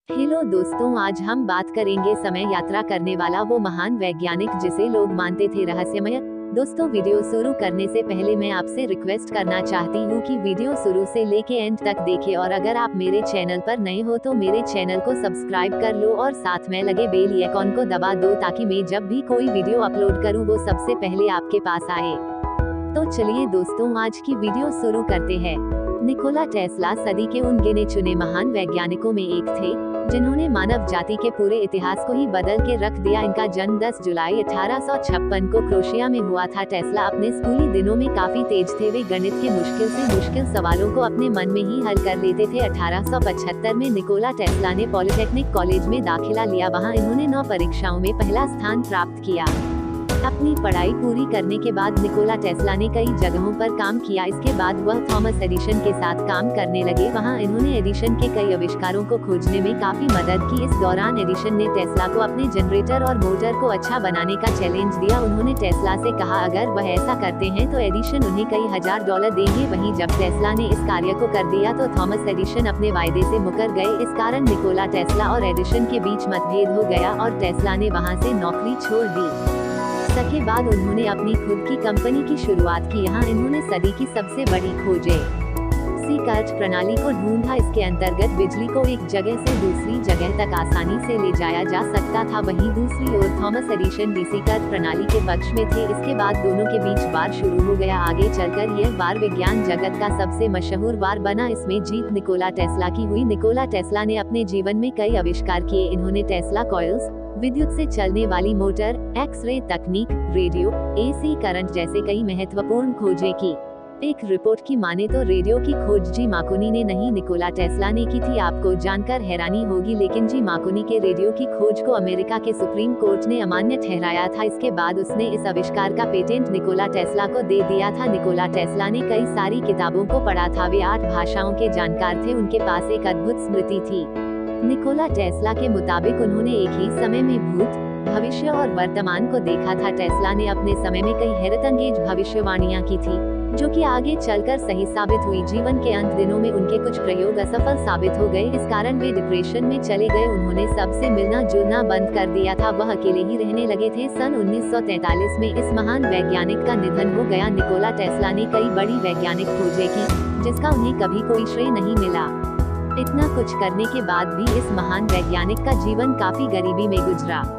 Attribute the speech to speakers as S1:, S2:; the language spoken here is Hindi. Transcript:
S1: हेलो दोस्तों, आज हम बात करेंगे समय यात्रा करने वाला वो महान वैज्ञानिक जिसे लोग मानते थे रहस्यमय। दोस्तों, वीडियो शुरू करने से पहले मैं आपसे रिक्वेस्ट करना चाहती हूँ कि वीडियो शुरू से लेके एंड तक देखें और अगर आप मेरे चैनल पर नए हो तो मेरे चैनल को सब्सक्राइब कर लो और साथ में लगे बेल आइकॉन को दबा दो ताकि मैं जब भी कोई वीडियो अपलोड करूँ वो सबसे पहले आपके पास आए। तो चलिए दोस्तों, आज की वीडियो शुरू करते हैं। निकोला टेस्ला सदी के उन गिने चुने महान वैज्ञानिकों में एक थे जिन्होंने मानव जाति के पूरे इतिहास को ही बदल के रख दिया। इनका जन्म 10 जुलाई 1856 को क्रोएशिया में हुआ था। टेस्ला अपने स्कूली दिनों में काफी तेज थे। वे गणित के मुश्किल से मुश्किल सवालों को अपने मन में ही हल कर लेते थे। 1875 में निकोला टेस्ला ने पॉलिटेक्निक कॉलेज में दाखिला लिया। वहां इन्होंने 9 परीक्षाओं में पहला स्थान प्राप्त किया। अपनी पढ़ाई पूरी करने के बाद निकोला टेस्ला ने कई जगहों पर काम किया। इसके बाद वह थॉमस एडिशन के साथ काम करने लगे। वहां इन्होंने एडिशन के कई आविष्कारों को खोजने में काफी मदद की। इस दौरान एडिशन ने टेस्ला को अपने जनरेटर और मोटर को अच्छा बनाने का चैलेंज दिया। उन्होंने टेस्ला से कहा अगर वह ऐसा करते हैं तो एडिशन उन्हें कई हजार डॉलर देंगे। वहीं जब टेस्ला ने इस कार्य को कर दिया तो थॉमस एडिशन अपने वायदे से मुकर गए। इस कारण निकोला टेस्ला और एडिशन के बीच मतभेद हो गया और टेस्ला ने वहां से नौकरी छोड़ दी। के बाद उन्होंने अपनी खुद की कंपनी की शुरुआत की। यहाँ इन्होंने सदी की सबसे बड़ी खोजें सी-कर्ट प्रणाली को ढूंढा। इसके अंतर्गत बिजली को एक जगह से दूसरी जगह तक आसानी से ले जाया जा सकता था। वहीं दूसरी ओर थॉमस एडिशन सी-कर्ट प्रणाली के पक्ष में थे। इसके बाद दोनों के बीच वार शुरू हो गया। आगे चलकर यह वार विज्ञान जगत का सबसे मशहूर वार बना। इसमें जीत निकोला टेस्ला की हुई। निकोला टेस्ला ने अपने जीवन में कई आविष्कार किए। इन्होंने टेस्ला कॉइल्स, विद्युत से चलने वाली मोटर, एक्स-रे तकनीक, रेडियो, एसी करंट जैसे कई महत्वपूर्ण खोजें की। एक रिपोर्ट की माने तो रेडियो की खोज जी मार्कोनी ने नहीं, निकोला टेस्ला ने की थी। आपको जानकर हैरानी होगी लेकिन जी मार्कोनी के रेडियो की खोज को अमेरिका के सुप्रीम कोर्ट ने अमान्य ठहराया था। इसके बाद उसने इस आविष्कार का पेटेंट निकोला टेस्ला को दे दिया था। निकोला टेस्ला ने कई सारी किताबों को पढ़ा था। वे 8 भाषाओं के जानकार थे। उनके पास एक अद्भुत स्मृति थी। निकोला टेस्ला के मुताबिक उन्होंने एक ही समय में भूत, भविष्य और वर्तमान को देखा था। टेस्ला ने अपने समय में कई हैरतअंगेज भविष्यवाणियां की थी जो कि आगे चलकर सही साबित हुई। जीवन के अंत दिनों में उनके कुछ प्रयोग असफल साबित हो गए। इस कारण वे डिप्रेशन में चले गए। उन्होंने सबसे मिलना जुलना बंद कर दिया था। वह अकेले ही रहने लगे थे। सन 1943 में इस महान वैज्ञानिक का निधन हो गया। निकोला टेस्ला ने कई बड़ी वैज्ञानिक खोजें की जिसका उन्हें कभी कोई श्रेय नहीं मिला। इतना कुछ करने के बाद भी इस महान वैज्ञानिक का जीवन काफी गरीबी में गुजरा।